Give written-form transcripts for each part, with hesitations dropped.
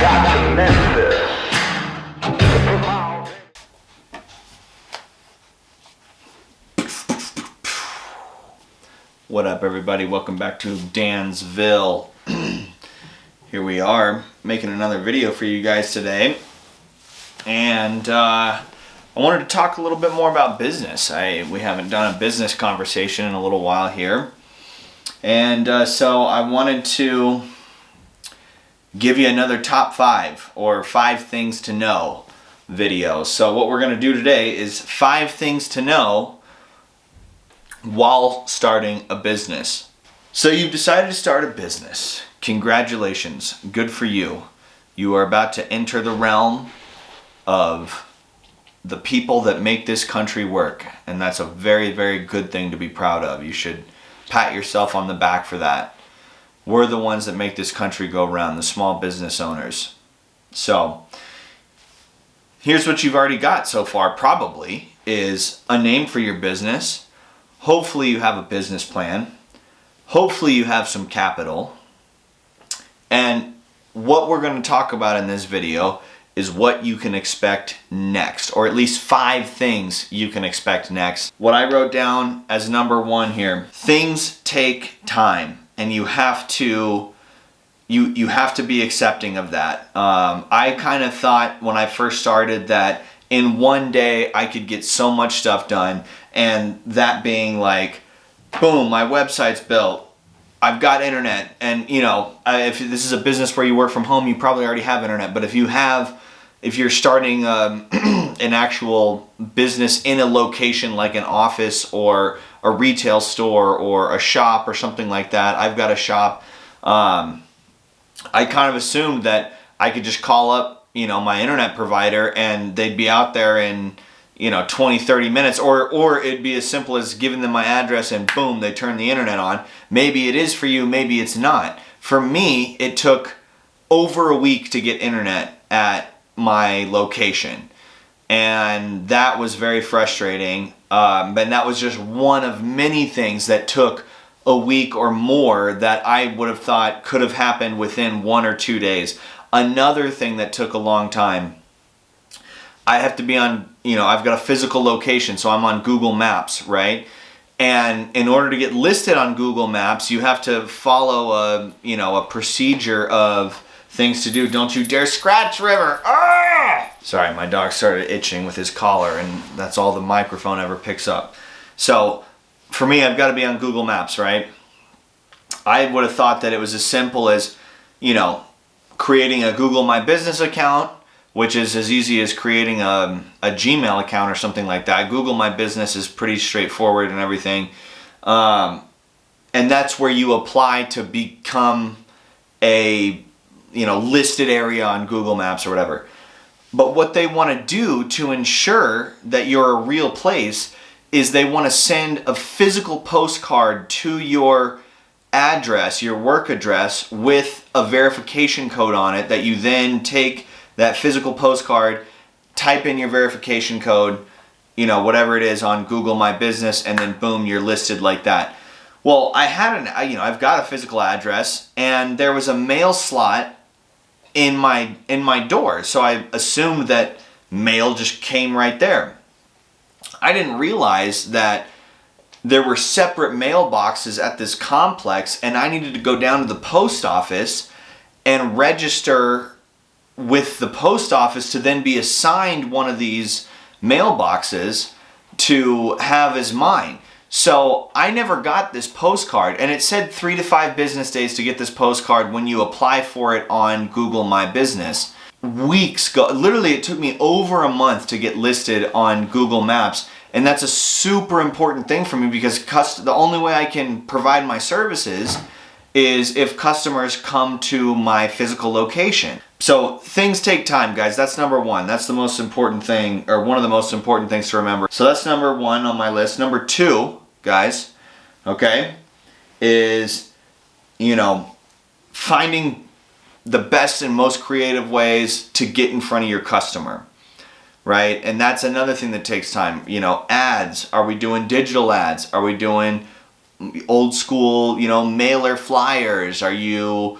What up, everybody? Welcome back to Dansville. Here we are making another video for you guys today, and I wanted to talk a little bit more about business. We haven't done a business conversation in a little while here, and so I wanted to give you another top 5 or 5 things to know video. So what we're going to do today is 5 things to know while starting a business. So you've decided to start a business. Congratulations. Good for you. You are about to enter the realm of the people that make this country work. And that's a very, very good thing to be proud of. You should pat yourself on the back for that. We're the ones that make this country go round, the small business owners. So here's what you've already got so far, probably, is a name for your business. Hopefully you have a business plan. Hopefully you have some capital. And what we're going to talk about in this video is what you can expect next, or at least 5 things you can expect next. What I wrote down as number 1 here: things take time, and you have to be accepting of that. I kind of thought when I first started that in one day I could get so much stuff done, and that being like, boom, my website's built, I've got internet, and if this is a business where you work from home, you probably already have internet. But if you're starting an actual business in a location like an office or a retail store or a shop or something like that, I've got a shop. I kind of assumed that I could just call up my internet provider and they'd be out there in 20-30 minutes, or it'd be as simple as giving them my address and boom, they turn the internet on. Maybe it is for you, maybe it's not. For me, it took over a week to get internet at my location, and that was very frustrating. But that was just one of many things that took a week or more that I would have thought could have happened within 1 or 2 days. Another thing that took a long time, I have to be on, I've got a physical location, so I'm on Google Maps, right? And in order to get listed on Google Maps, you have to follow a procedure of things to do. Don't you dare scratch, River! Ah! Sorry, my dog started itching with his collar, and that's all the microphone ever picks up. So for me, I've got to be on Google Maps, right? I would have thought that it was as simple as, creating a Google My Business account, which is as easy as creating a Gmail account or something like that. Google My Business is pretty straightforward and everything. And that's where you apply to become a listed area on Google Maps or whatever. But what they want to do to ensure that you're a real place is they want to send a physical postcard to your address, your work address, with a verification code on it, that you then take that physical postcard, type in your verification code, whatever it is, on Google My Business, and then boom, you're listed like that. Well, I've got a physical address, and there was a mail slot in my door, so I assumed that mail just came right there. I didn't realize that there were separate mailboxes at this complex, and I needed to go down to the post office and register with the post office to then be assigned one of these mailboxes to have as mine. So I never got this postcard, and it said 3 to 5 business days to get this postcard when you apply for it on Google My Business. Literally it took me over a month to get listed on Google Maps. And that's a super important thing for me, because the only way I can provide my services is if customers come to my physical location. So things take time, guys. That's number 1. That's the most important thing, or one of the most important things to remember. So that's number 1 on my list. Number 2, guys, okay, is, finding the best and most creative ways to get in front of your customer. Right? And that's another thing that takes time. Ads. Are we doing digital ads? Are we doing old school, mailer flyers? Are you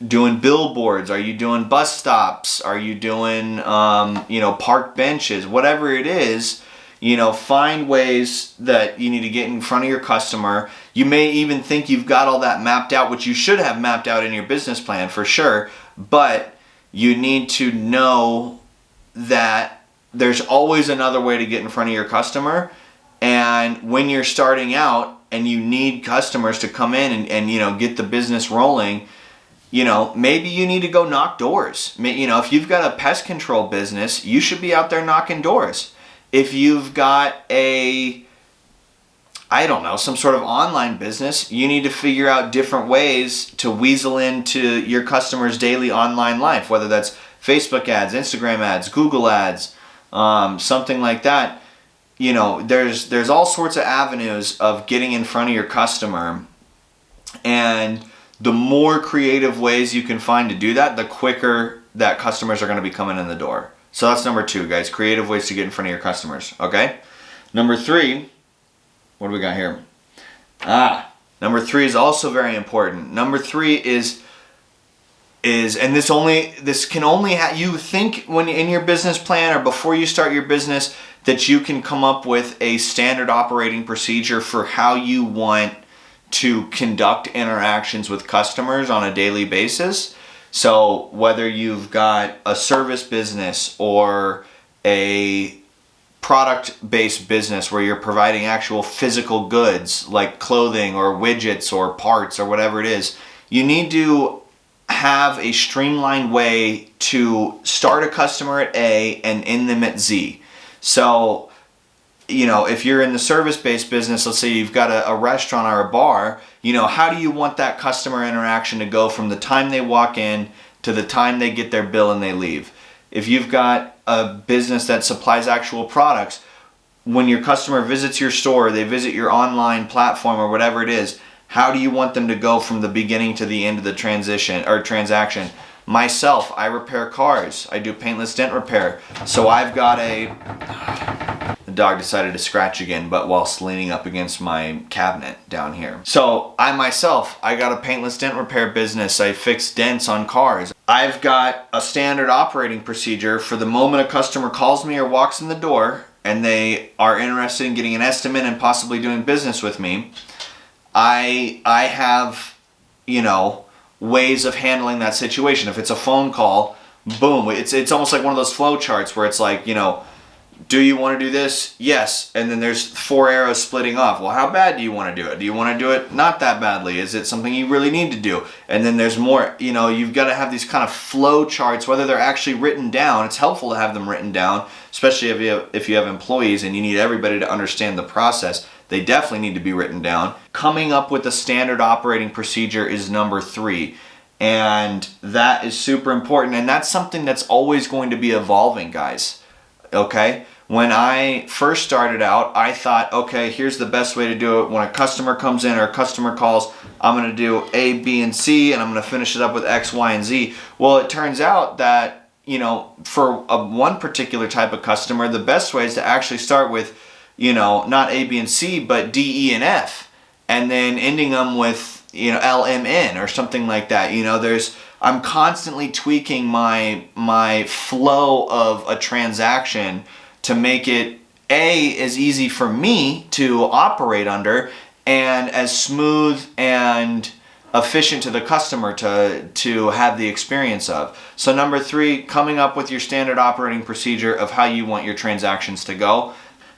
doing billboards? Are you doing bus stops? Are you doing, park benches? Whatever it is, find ways that you need to get in front of your customer. You may even think you've got all that mapped out, which you should have mapped out in your business plan for sure, but you need to know that there's always another way to get in front of your customer. And when you're starting out and you need customers to come in and get the business rolling, maybe you need to go knock doors. If you've got a pest control business, you should be out there knocking doors. If you've got some sort of online business, you need to figure out different ways to weasel into your customers' daily online life, whether that's Facebook ads, Instagram ads, Google ads, something like that. There's all sorts of avenues of getting in front of your customer, and the more creative ways you can find to do that, the quicker that customers are going to be coming in the door. So that's number 2, guys. Creative ways to get in front of your customers. Okay? Number 3, what do we got here? Number 3 is also very important. Number 3 is and this can only you think when in your business plan or before you start your business that you can come up with a standard operating procedure for how you want to conduct interactions with customers on a daily basis. So whether you've got a service business or a product-based business where you're providing actual physical goods like clothing or widgets or parts or whatever it is, you need to have a streamlined way to start a customer at A and end them at Z. So, if you're in the service-based business, let's say you've got a restaurant or a bar, how do you want that customer interaction to go from the time they walk in to the time they get their bill and they leave? If you've got a business that supplies actual products, when your customer visits your store, they visit your online platform or whatever it is, how do you want them to go from the beginning to the end of the transaction? Myself, I repair cars. I do paintless dent repair. So I've got the dog decided to scratch again, but whilst leaning up against my cabinet down here. So I got a paintless dent repair business. I fix dents on cars. I've got a standard operating procedure for the moment a customer calls me or walks in the door and they are interested in getting an estimate and possibly doing business with me. I have, ways of handling that situation. If it's a phone call, boom, it's almost like one of those flow charts where it's like, do you want to do this? Yes. And then there's 4 arrows splitting off. Well, how bad do you want to do it? Do you want to do it not that badly? Is it something you really need to do? And then there's more, you've got to have these kind of flow charts, whether they're actually written down. It's helpful to have them written down, especially if you have employees and you need everybody to understand the process. They definitely need to be written down. Coming up with a standard operating procedure is number 3. And that is super important. And that's something that's always going to be evolving, guys. Okay? When I first started out, I thought, okay, here's the best way to do it. When a customer comes in or a customer calls, I'm going to do A, B, and C, and I'm going to finish it up with X, Y, and Z. Well, it turns out that, for one particular type of customer, the best way is to actually start with, not A, B, and C, but D, E, and F, and then ending them with, L, M, N, or something like that. I'm constantly tweaking my flow of a transaction to make it as easy for me to operate under and as smooth and efficient to the customer to have the experience of. So number 3, coming up with your standard operating procedure of how you want your transactions to go.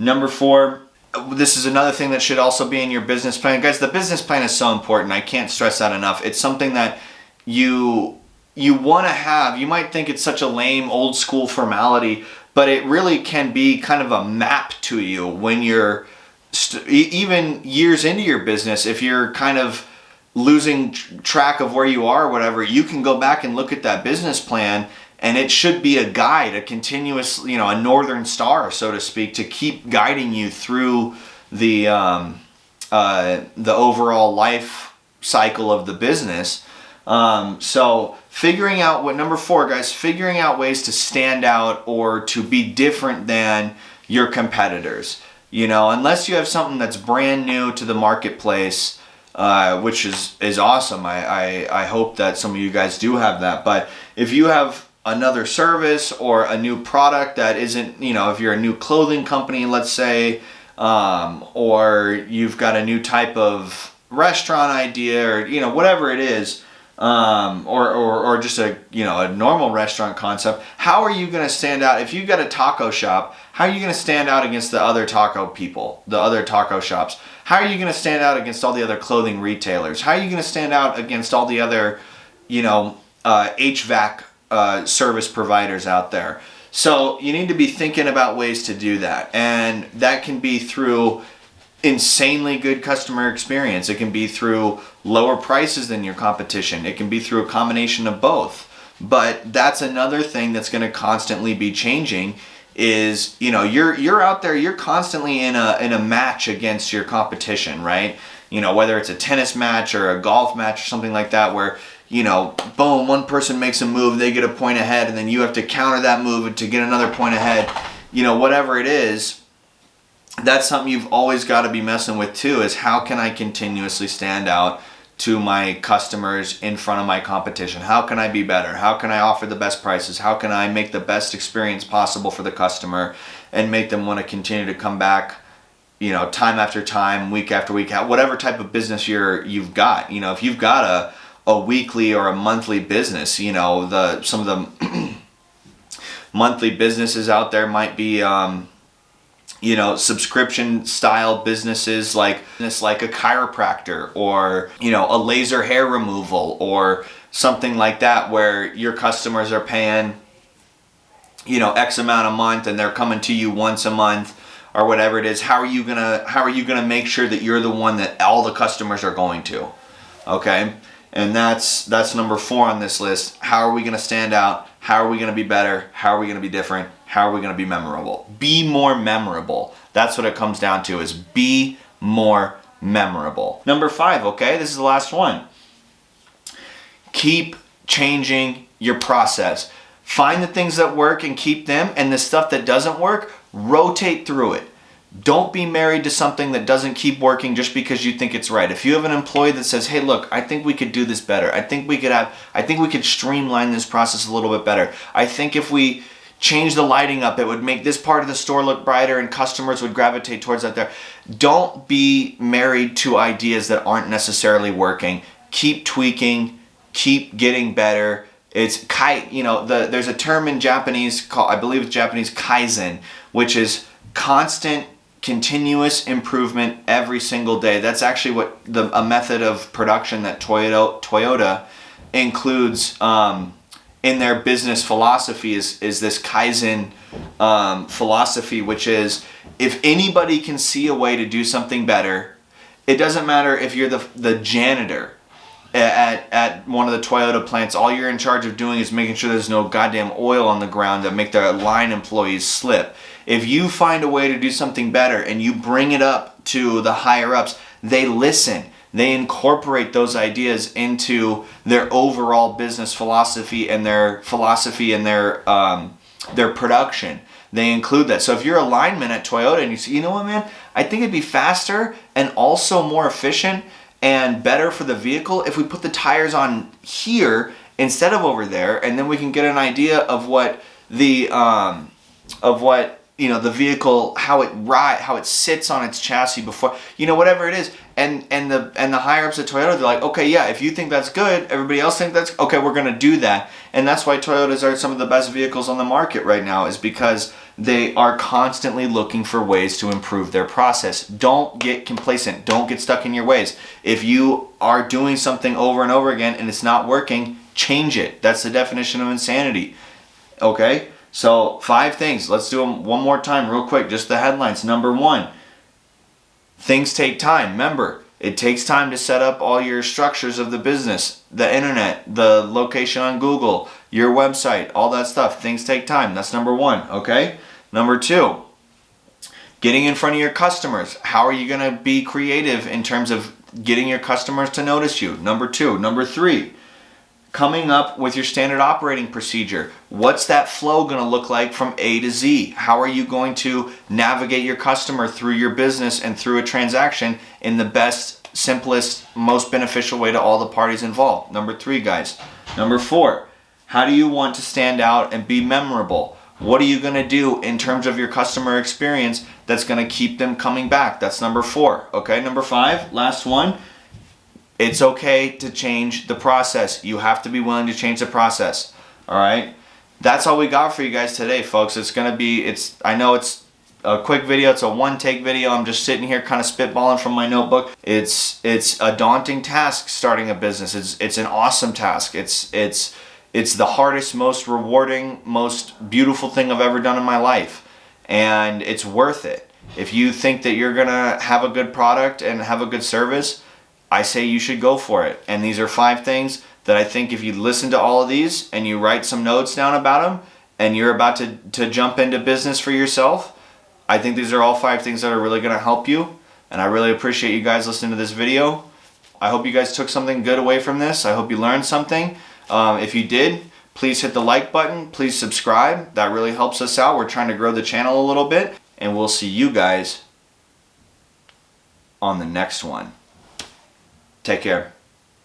Number 4, this is another thing that should also be in your business plan. Guys, the business plan is so important. I can't stress that enough. It's something that you want to have. You might think it's such a lame old school formality, but it really can be kind of a map to you when you're even years into your business. If you're kind of losing track of where you are or whatever, you can go back and look at that business plan, and it should be a guide, a continuous, a northern star, so to speak, to keep guiding you through the overall life cycle of the business. So figuring out number 4, guys, figuring out ways to stand out or to be different than your competitors. Unless you have something that's brand new to the marketplace, which is awesome. I hope that some of you guys do have that. But if you have another service or a new product that isn't, if you're a new clothing company, let's say, or you've got a new type of restaurant idea, or whatever it is, or just a normal restaurant concept, how are you going to stand out? If you've got a taco shop, how are you going to stand out against the other taco people, the other taco shops? How are you going to stand out against all the other clothing retailers? How are you going to stand out against all the other HVAC service providers out there? So you need to be thinking about ways to do that, and that can be through insanely good customer experience. It can be through lower prices than your competition. It can be through a combination of both. But that's another thing that's going to constantly be changing. Is you're out there, you're constantly in a match against your competition, right? Whether it's a tennis match or a golf match or something like that, where boom, one person makes a move, they get a point ahead, and then you have to counter that move to get another point ahead. Whatever it is, that's something you've always got to be messing with too, is how can I continuously stand out to my customers in front of my competition? How can I be better? How can I offer the best prices? How can I make the best experience possible for the customer and make them want to continue to come back, time after time, week after week, whatever type of business you've got. If you've got a weekly or a monthly business, some of the monthly businesses out there might be subscription style businesses like a chiropractor, or a laser hair removal, or something like that, where your customers are paying X amount a month and they're coming to you once a month or whatever it is. How are you gonna make sure that you're the one that all the customers are going to? Okay, and that's number 4 on this list. How are we gonna stand out? How are we gonna be better? How are we gonna be different? How are we going to be memorable? Be more memorable. That's what it comes down to, is be more memorable. Number 5, okay? This is the last one. Keep changing your process. Find the things that work and keep them, and the stuff that doesn't work, rotate through it. Don't be married to something that doesn't keep working just because you think it's right. If you have an employee that says, "Hey, look, I think we could do this better. I think we could streamline this process a little bit better. I think if we change the lighting up, it would make this part of the store look brighter and customers would gravitate towards that there." Don't be married to ideas that aren't necessarily working. Keep tweaking, keep getting better. It's there's a term in Japanese called, I believe it's Japanese, kaizen, which is constant, continuous improvement every single day. That's actually a method of production that Toyota includes in their business philosophy is this Kaizen philosophy, which is, if anybody can see a way to do something better, it doesn't matter if you're the janitor at one of the Toyota plants. All you're in charge of doing is making sure there's no goddamn oil on the ground that make their line employees slip. If you find a way to do something better and you bring it up to the higher ups, they listen. They incorporate those ideas into their overall business philosophy and their production. They include that. So if you're a lineman at Toyota and you say, "You know what, man, I think it'd be faster and also more efficient and better for the vehicle if we put the tires on here instead of over there, and then we can get an idea of what the vehicle, how it sits on its chassis before, whatever it is." And the higher ups at Toyota, they're like, "Okay, yeah, if you think that's good, everybody else think that's okay, we're gonna do that." And that's why Toyotas are some of the best vehicles on the market right now, is because they are constantly looking for ways to improve their process. Don't get complacent. Don't get stuck in your ways. If you are doing something over and over again and it's not working, change it. That's the definition of insanity. Okay? So 5 things. Let's do them one more time real quick. Just the headlines. Number 1, things take time. Remember, it takes time to set up all your structures of the business, the internet, the location on Google, your website, all that stuff. Things take time. That's number 1, okay? Number 2, getting in front of your customers. How are you going to be creative in terms of getting your customers to notice you? Number 2. Number 3, coming up with your standard operating procedure. What's that flow going to look like from A to Z? How are you going to navigate your customer through your business and through a transaction in the best simplest, most beneficial way to all the parties involved. Number 3, guys. Number 4, how do you want to stand out and be memorable? What are you going to do in terms of your customer experience that's going to keep them coming back? That's number 4. Okay, number 5, last one. It's okay to change the process. You have to be willing to change the process. All right? That's all we got for you guys today, folks. I know it's a quick video. It's a one-take video. I'm just sitting here kind of spitballing from my notebook. It's a daunting task starting a business. It's an awesome task. It's the hardest, most rewarding, most beautiful thing I've ever done in my life. And it's worth it. If you think that you're going to have a good product and have a good service, I say you should go for it. And these are 5 things that I think if you listen to all of these and you write some notes down about them and you're about to jump into business for yourself, I think these are all 5 things that are really going to help you. And I really appreciate you guys listening to this video. I hope you guys took something good away from this. I hope you learned something. If you did, please hit the like button. Please subscribe. That really helps us out. We're trying to grow the channel a little bit. And we'll see you guys on the next one. Take care.